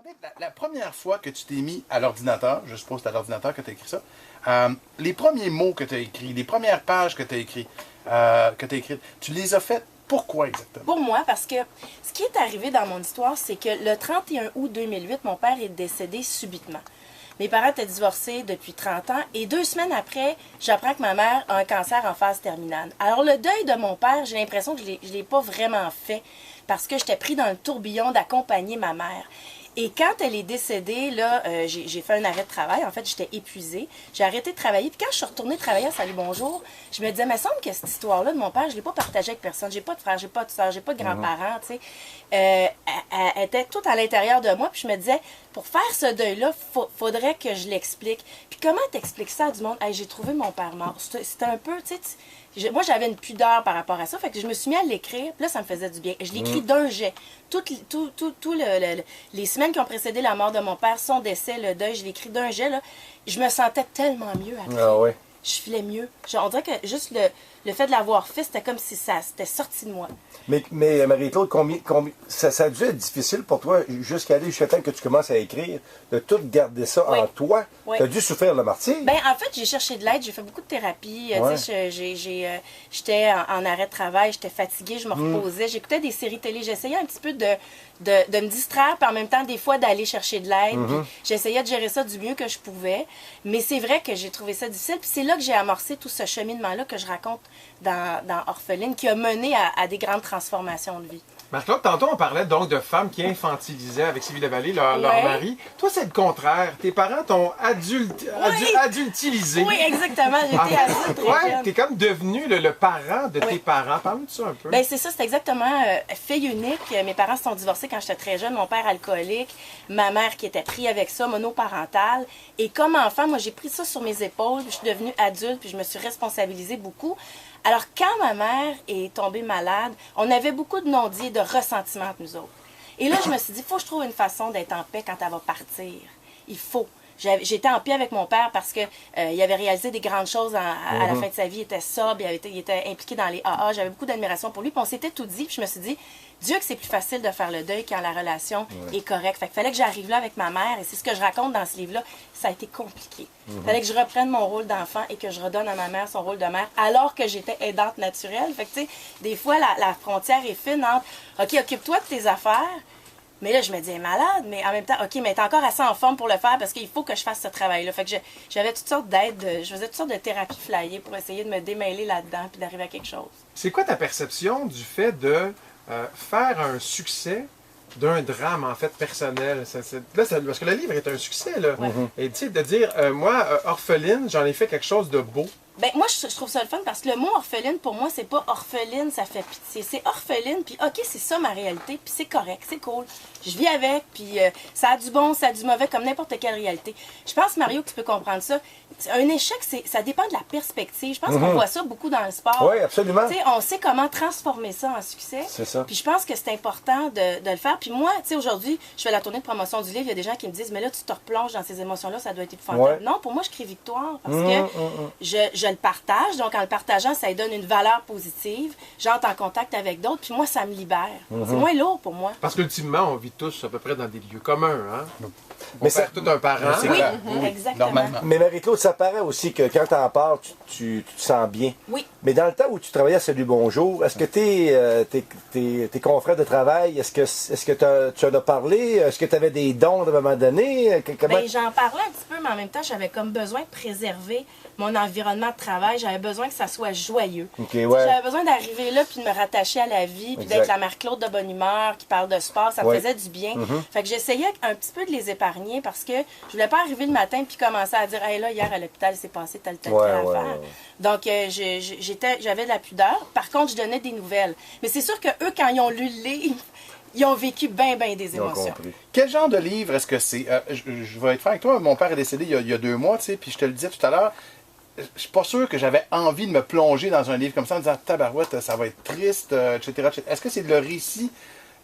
demandais, la première fois que tu t'es mis à l'ordinateur, je suppose que c'est à l'ordinateur que tu as écrit ça, les premiers mots que tu as écrits, les premières pages que tu as écrites, tu les as faites pourquoi exactement? Pour moi, parce que ce qui est arrivé dans mon histoire, c'est que le 31 août 2008, mon père est décédé subitement. Mes parents étaient divorcés depuis 30 ans et 2 semaines après, j'apprends que ma mère a un cancer en phase terminale. Alors le deuil de mon père, j'ai l'impression que je ne l'ai pas vraiment fait parce que j'étais pris dans le tourbillon d'accompagner ma mère. Et quand elle est décédée, là, j'ai fait un arrêt de travail. En fait, j'étais épuisée. J'ai arrêté de travailler. Puis quand je suis retournée travailler à Salut Bonjour, je me disais, mais il me semble que cette histoire-là de mon père, je ne l'ai pas partagée avec personne. J'ai pas de frère, j'ai pas de soeur, j'ai pas de grands-parents, tu sais. Elle était toute à l'intérieur de moi. Puis je me disais, pour faire ce deuil-là, faudrait que je l'explique. Puis comment t'expliques ça à du monde? Hey, j'ai trouvé mon père mort. C'était un peu, tu sais, moi, j'avais une pudeur par rapport à ça. Fait que je me suis mis à l'écrire. Puis là, ça me faisait du bien. Je l'écris d'un jet. Les semaines qui ont précédé la mort de mon père, son décès, le deuil, je l'écris d'un jet. Là. Je me sentais tellement mieux après. Ah ouais. Je filais mieux. On dirait que juste le fait de l'avoir fait, c'était comme si ça c'était sorti de moi. Mais Marie-Claude, ça a dû être difficile pour toi jusqu'à temps que tu commences à écrire, de tout garder ça en toi. Oui. Tu as dû souffrir le martyre. Ben en fait, j'ai cherché de l'aide, j'ai fait beaucoup de thérapie. Ouais. Tu sais, j'étais en arrêt de travail, j'étais fatiguée, je me reposais. J'écoutais des séries télé. J'essayais un petit peu de me distraire, puis en même temps, des fois, d'aller chercher de l'aide. Puis j'essayais de gérer ça du mieux que je pouvais. Mais c'est vrai que j'ai trouvé ça difficile. Puis c'est là que j'ai amorcé tout ce cheminement-là que je raconte dans Orpheline, qui a mené à des grandes transformations de vie. Marc-Claude, tantôt on parlait donc de femmes qui infantilisaient avec Sylvie Lavallée, leur mari. Toi, c'est le contraire. Tes parents t'ont adultilisé. Oui, exactement. J'étais adulte très jeune. T'es comme devenu le parent de tes parents. Parle-nous de ça un peu. Ben c'est ça, c'est exactement fille unique. Mes parents se sont divorcés quand j'étais très jeune. Mon père alcoolique, ma mère qui était prise avec ça, monoparentale. Et comme enfant, moi, j'ai pris ça sur mes épaules. Puis je suis devenue adulte, puis je me suis responsabilisée beaucoup. Alors, quand ma mère est tombée malade, on avait beaucoup de non-dits et de ressentiments entre nous autres. Et là, je me suis dit, il faut que je trouve une façon d'être en paix quand elle va partir. Il faut. J'étais en paix avec mon père parce que il avait réalisé des grandes choses à la fin de sa vie. Il était sobre, il était impliqué dans les AA. J'avais beaucoup d'admiration pour lui. Puis on s'était tout dit. Puis je me suis dit, Dieu que c'est plus facile de faire le deuil quand la relation est correcte. Fait qu'il fallait que j'arrive là avec ma mère. Et c'est ce que je raconte dans ce livre-là. Ça a été compliqué. Il fallait que je reprenne mon rôle d'enfant et que je redonne à ma mère son rôle de mère alors que j'étais aidante naturelle. Fait que tu sais, des fois, la frontière est fine entre « OK, occupe-toi de tes affaires ». Mais là, je me disais, malade, mais en même temps, OK, mais t'es encore assez en forme pour le faire parce qu'il faut que je fasse ce travail-là. Fait que j'avais toutes sortes d'aides, je faisais toutes sortes de thérapies flyées pour essayer de me démêler là-dedans puis d'arriver à quelque chose. C'est quoi ta perception du fait de faire un succès d'un drame, en fait, personnel? Parce que le livre est un succès, là. Et tu sais, de dire, moi, Orpheline, j'en ai fait quelque chose de beau. Ben moi, je trouve ça le fun parce que le mot orpheline, pour moi, c'est pas orpheline, ça fait pitié. C'est orpheline, puis OK, c'est ça ma réalité, puis c'est correct, c'est cool. Je vis avec, puis ça a du bon, ça a du mauvais, comme n'importe quelle réalité. Je pense, Mario, que tu peux comprendre ça. Un échec, ça dépend de la perspective. Je pense qu'on voit ça beaucoup dans le sport. Oui, absolument. Tu sais, on sait comment transformer ça en succès. C'est ça. Puis je pense que c'est important de le faire. Puis moi, tu sais, aujourd'hui, je fais la tournée de promotion du livre. Il y a des gens qui me disent, mais là, tu te replonges dans ces émotions-là, ça doit être épouvantable. Ouais. Non, pour moi, je crie victoire parce que je le partage. Donc, en le partageant, ça lui donne une valeur positive. J'entre en contact avec d'autres. Puis moi, ça me libère. C'est moins lourd pour moi. Parce qu'ultimement, on vit tous à peu près dans des lieux communs, hein? Mais ça tout un parent. C'est Oui, clair. exactement. Normalement. Mais Marie-Claude, ça paraît aussi que quand tu en parles, tu te sens bien. Oui. Mais dans le temps où tu travaillais à Salut Bonjour, est-ce que tes confrères de travail, est-ce que tu en as parlé? Est-ce que tu avais des dons à un moment donné? Comment... Ben, j'en parlais un petit peu, mais en même temps, j'avais comme besoin de préserver mon environnement de travail. J'avais besoin que ça soit joyeux. Okay, ouais. J'avais besoin d'arriver là puis de me rattacher à la vie, puis d'être la Mère-Claude de bonne humeur qui parle de sport. Ça me faisait du bien. Fait que j'essayais un petit peu de les épargner parce que je voulais pas arriver le matin puis commencer à dire « Hey, là, hier à l'hôpital, il s'est passé telle affaire. Donc, j'avais de la pudeur. Par contre, je donnais des nouvelles. Mais c'est sûr que eux, quand ils ont lu le livre, ils ont vécu bien des émotions. Quel genre de livre est-ce que c'est? Je vais être franc avec toi, mon père est décédé il y a 2 mois, tu sais, puis je te le disais tout à l'heure, je suis pas sûr que j'avais envie de me plonger dans un livre comme ça en disant « Tabarouette, ça va être triste, etc. » Est-ce que c'est le récit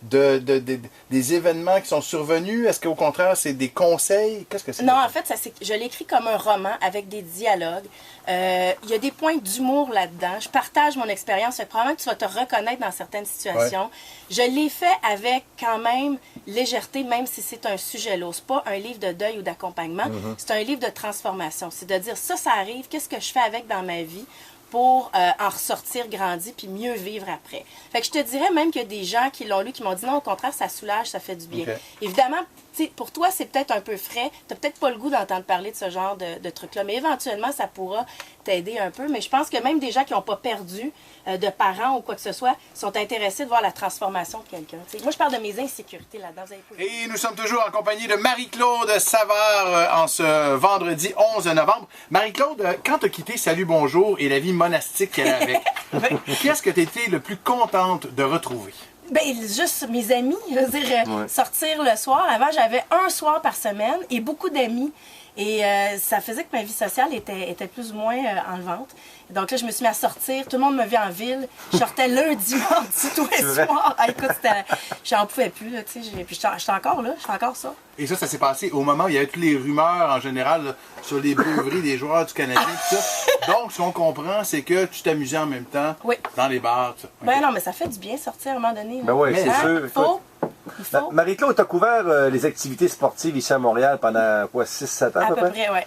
des événements qui sont survenus? Est-ce qu'au contraire, c'est des conseils? Qu'est-ce que c'est? Non, en fait, je l'écris comme un roman avec des dialogues. Il y a des points d'humour là-dedans. Je partage mon expérience. Fait que probablement que tu vas te reconnaître dans certaines situations. Ouais. Je l'ai fait avec quand même légèreté, même si c'est un sujet lourd. C'est pas un livre de deuil ou d'accompagnement. C'est un livre de transformation. C'est de dire, ça arrive. Qu'est-ce que je fais avec dans ma vie pour en ressortir grandi puis mieux vivre après. Fait que je te dirais même qu'il y a des gens qui l'ont lu qui m'ont dit non, au contraire, ça soulage, ça fait du bien. Okay. Évidemment, pour toi, c'est peut-être un peu frais. Tu n'as peut-être pas le goût d'entendre parler de ce genre de truc-là, mais éventuellement, ça pourra t'aider un peu. Mais je pense que même des gens qui n'ont pas perdu de parents ou quoi que ce soit sont intéressés de voir la transformation de quelqu'un. Moi, je parle de mes insécurités là-dedans. Et nous sommes toujours en compagnie de Marie-Claude Savard en ce vendredi 11 novembre. Marie-Claude, quand tu as quitté Salut Bonjour et la vie monastique qu'elle avait, qu'est-ce que tu étais le plus contente de retrouver? Ben, juste mes amis. Je veux dire, sortir le soir. Avant, j'avais un soir par semaine et beaucoup d'amis. Et ça faisait que ma vie sociale était plus ou moins enlevante. Donc là, je me suis mis à sortir. Tout le monde me vit en ville. Je sortais lundi, mardi, tous les soirs. Ah, écoute, j'en pouvais plus. Là, puis j'étais encore là. Je fais encore ça. Et ça s'est passé au moment où il y avait toutes les rumeurs en général là, sur les beuveries des joueurs du Canadien. Tout ça. Donc, ce qu'on comprend, c'est que tu t'amusais en même temps dans les bars. Tout ça. Ben non, mais ça fait du bien sortir à un moment donné. Là. Ben oui, c'est sûr. Il faut. Marie-Claude, tu as couvert les activités sportives ici à Montréal pendant 6-7 ans à peu près, oui.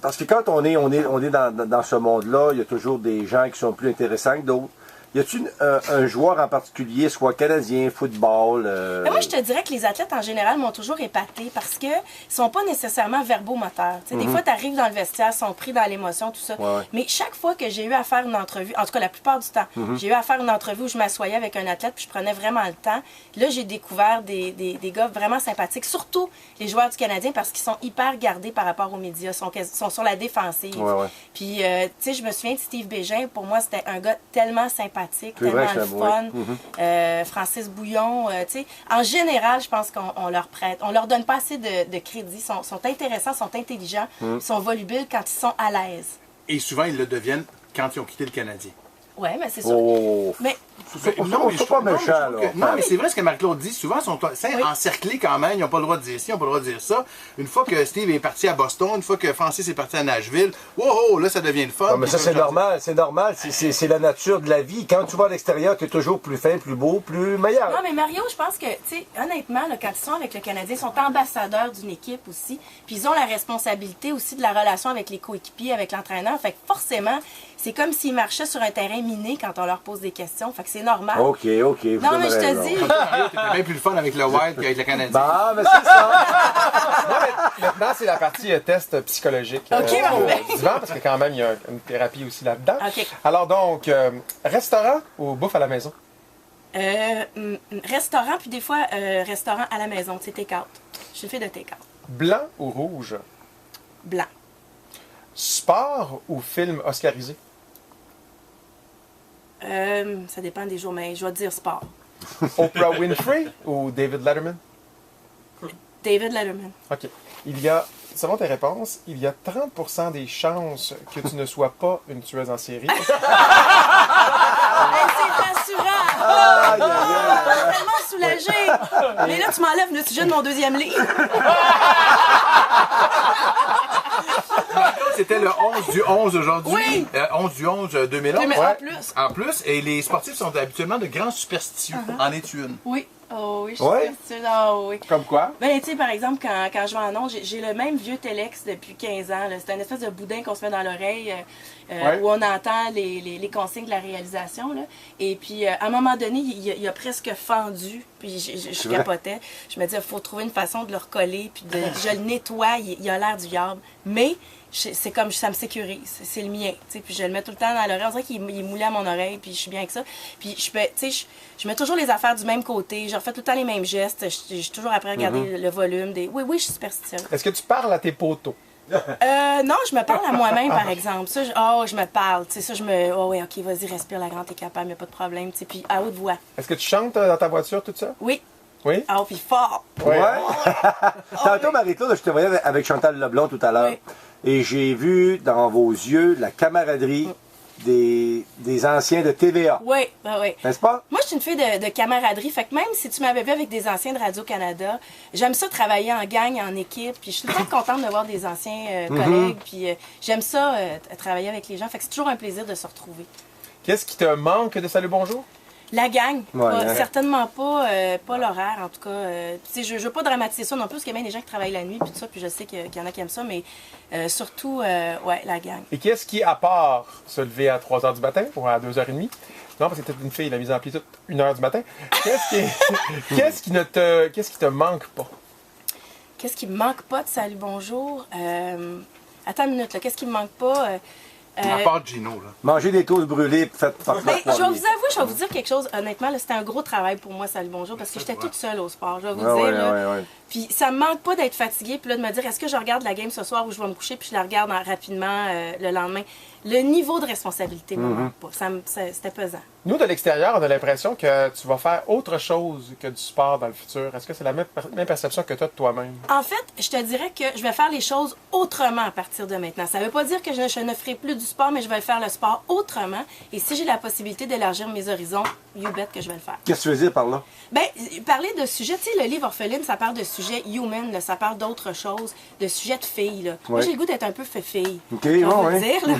Parce que quand on est dans ce monde-là, il y a toujours des gens qui sont plus intéressants que d'autres. Y a-t-il un joueur en particulier, soit canadien, football? Mais moi, je te dirais que les athlètes, en général, m'ont toujours épaté parce qu'ils ne sont pas nécessairement verbomoteurs. Des fois, tu arrives dans le vestiaire, ils sont pris dans l'émotion, tout ça. Ouais. Mais chaque fois que j'ai eu à faire une entrevue, en tout cas la plupart du temps, j'ai eu à faire une entrevue où je m'assoyais avec un athlète puis je prenais vraiment le temps. Là, j'ai découvert des gars vraiment sympathiques, surtout les joueurs du Canadien parce qu'ils sont hyper gardés par rapport aux médias, sont sur la défensive. Ouais. Puis, tu sais, je me souviens de Steve Bégin, pour moi, c'était un gars tellement sympathique. Tellement le fun. Francis Bouillon, tu sais. En général, je pense qu'on leur prête. On leur donne pas assez de crédit. Ils sont intéressants, sont intelligents, sont volubiles quand ils sont à l'aise. Et souvent, ils le deviennent quand ils ont quitté le Canadien. Oui, mais c'est sûr. Mais non, mais pas méchant, là. Non, mais c'est vrai ce que Marie-Claude dit. Souvent, ils sont encerclés quand même. Ils n'ont pas le droit de dire ci, ils n'ont pas le droit de dire ça. Une fois que Steve est parti à Boston, une fois que Francis est parti à Nashville, wow, là, ça devient le fun. Non, mais ça, c'est normal. C'est normal. C'est la nature de la vie. Quand tu vas à l'extérieur, tu es toujours plus fin, plus beau, plus meilleur. Non, mais Mario, je pense que, tu sais, honnêtement, là, quand ils sont avec le Canadien, ils sont ambassadeurs d'une équipe aussi. Puis ils ont la responsabilité aussi de la relation avec les coéquipiers, avec l'entraîneur. Fait que forcément, c'est comme s'ils marchaient sur un terrain miné quand on leur pose des questions. Fait que c'est normal. OK. Non, mais je te dis. T'étais bien plus le fun avec le Wild qu'avec le Canadien. Bah, mais c'est ça. Maintenant, c'est la partie test psychologique. OK, parce que quand même, il y a une thérapie aussi là-dedans. OK. Alors donc, restaurant ou bouffe à la maison? Restaurant, puis des fois, restaurant à la maison. C'est take-out. Je fais de take-out. Blanc ou rouge? Blanc. Sport ou film oscarisé? Ça dépend des jours, mais je vais dire sport. Oprah Winfrey ou David Letterman? David Letterman. OK. Selon tes réponses, il y a 30% des chances que tu ne sois pas une tueuse en série. C'est rassurant! Je suis tellement soulagée! Mais là, tu m'enlèves le sujet de mon deuxième livre. C'était le 11 du 11 aujourd'hui. Oui. 11 du 11 2011. Oui, mais en plus. En plus, et les sportifs sont habituellement de grands superstitieux. En es-tu une? Oui. Oh oui, je suis superstitieuse. Oh oui. Comme quoi? Ben, tu sais, par exemple, quand je vais en ondes, j'ai le même vieux Telex depuis 15 ans. C'est un espèce de boudin qu'on se met dans l'oreille où on entend les consignes de la réalisation. Là. Et puis, à un moment donné, il a presque fendu. Puis, je capotais. Je me disais, il faut trouver une façon de le recoller. Puis, je le nettoie. Il a l'air du diable. Mais c'est comme ça me sécurise. C'est le mien. Puis, je le mets tout le temps dans l'oreille. On dirait qu'il est moulé à mon oreille. Puis, je suis bien avec ça. Puis, je mets toujours les affaires du même côté. Je refais tout le temps les mêmes gestes. Je suis toujours après à regarder le volume. Oui, je suis superstitieuse. Est-ce que tu parles à tes poteaux? Non, je me parle à moi-même, par exemple. Ça, je me parle. Ça, oui, OK, vas-y, respire, la grande, t'es capable, il n'y a pas de problème. Puis à haute voix. Est-ce que tu chantes dans ta voiture, tout ça? Oui. Oui? Ah, puis fort. Ouais. Tantôt, Marie-Claude, je te voyais avec Chantal Leblond tout à l'heure. Oui. Et j'ai vu dans vos yeux la camaraderie des anciens de TVA. Oui, oui. N'est-ce pas? Moi, je suis une fille de camaraderie. Fait que même si tu m'avais vu avec des anciens de Radio-Canada, j'aime ça travailler en gang, en équipe. Puis je suis très contente de voir des anciens collègues. Puis j'aime ça, travailler avec les gens. Fait que c'est toujours un plaisir de se retrouver. Qu'est-ce qui te manque de Salut Bonjour? La gang, Ouais, certainement pas, pas l'horaire en tout cas. Je veux pas dramatiser ça non plus parce qu'il y a bien des gens qui travaillent la nuit puis tout ça, puis je sais qu'il y en a qui aiment ça, mais surtout, ouais, la gang. Et qu'est-ce qui, à part se lever à 3h du matin ou à 2h30, non, parce que t'es une fille, la mise en pli toute 1h du matin, qu'est-ce qui te manque pas? Qu'est-ce qui me manque pas de Salut Bonjour? Attends une minute, là, qu'est-ce qui me manque pas? À part Gino, là. Manger des toasts brûlés faites par Ben, je vais vous avouer, je vais vous dire quelque chose. Honnêtement, là, c'était un gros travail pour moi, Salut Bonjour, parce que j'étais toute seule au sport. Je vais vous dire. Là. Puis ça me manque pas d'être fatiguée, puis là, de me dire, est-ce que je regarde la game ce soir ou je vais me coucher, puis je la regarde rapidement le lendemain. Le niveau de responsabilité me manque pas. C'était pesant. Nous, de l'extérieur, on a l'impression que tu vas faire autre chose que du sport dans le futur. Est-ce que c'est la même perception que tu as de toi-même? En fait, je te dirais que je vais faire les choses autrement à partir de maintenant. Ça ne veut pas dire que je ne ferai plus du sport, mais je vais faire le sport autrement. Et si j'ai la possibilité d'élargir mes horizons, you bet que je vais le faire. Qu'est-ce que tu veux dire par là? Bien, parler de sujets, tu sais, le livre Orpheline, ça parle de sujets human, là, ça parle d'autres choses, de sujets de filles. Là. Moi, j'ai le goût d'être un peu fille. OK, je vais vous le ouais. dire. Là,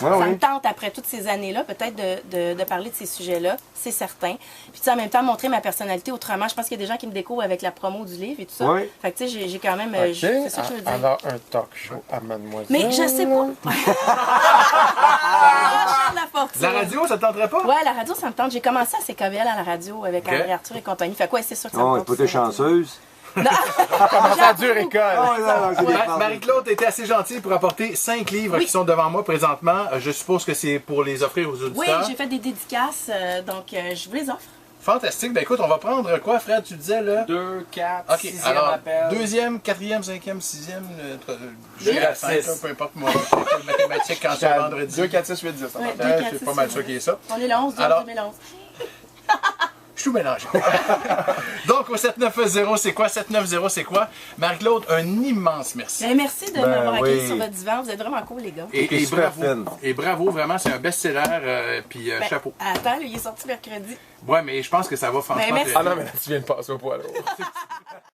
ça ouais. me tente, après toutes ces années-là, peut-être de parler de ces sujets-là, c'est certain. Puis, tu sais, en même temps, montrer ma personnalité autrement. Je pense qu'il y a des gens qui me découvert avec la promo du livre et tout ça. Ouais. Fait que, tu sais, j'ai quand même... OK. c'est ça que je veux dire. Alors, un talk show à Mademoiselle. Mais je sais pas. La fortune. La radio, ça te tenterait pas? Ouais, la radio, ça me tente. J'ai commencé à CKVL à la radio avec André Arthur et compagnie. Fait quoi, c'est sûr que ça me Oh, tente. pas t'es chanceuse. Comment ça dure école? Marie-Claude était assez gentille pour apporter 5 livres Oui. qui sont devant moi présentement. Je suppose que c'est pour les offrir aux Oui, auditeurs. j'ai fait des dédicaces, donc je vous les offre. Fantastique. Ben écoute, on va prendre quoi, Fred, tu disais là? 2, 4, OK, 6e alors, appel. deuxième, quatrième, cinquième, sixième, Deux jusqu'à à 5, six. peu importe moi, les mathématiques quand c'est vendredi. 2, 4, 6, 8, 10. Ouais, C'est pas mal ça qui est ça. On est le 11 Alors- 2011. Je suis tout mélangé. Donc, au 790, c'est quoi? 790, c'est quoi? Marie-Claude, un immense merci. Ben, merci de m'avoir accueilli oui. sur votre divan. Vous êtes vraiment cool, les gars. Et super bravo. fine. Et bravo, vraiment, c'est un best-seller. Puis Ben, chapeau. Attends, là, il est sorti mercredi. Ouais, mais je pense que ça va franchement. Ben, merci. Ah non, mais là, tu viens de passer au poids lourd.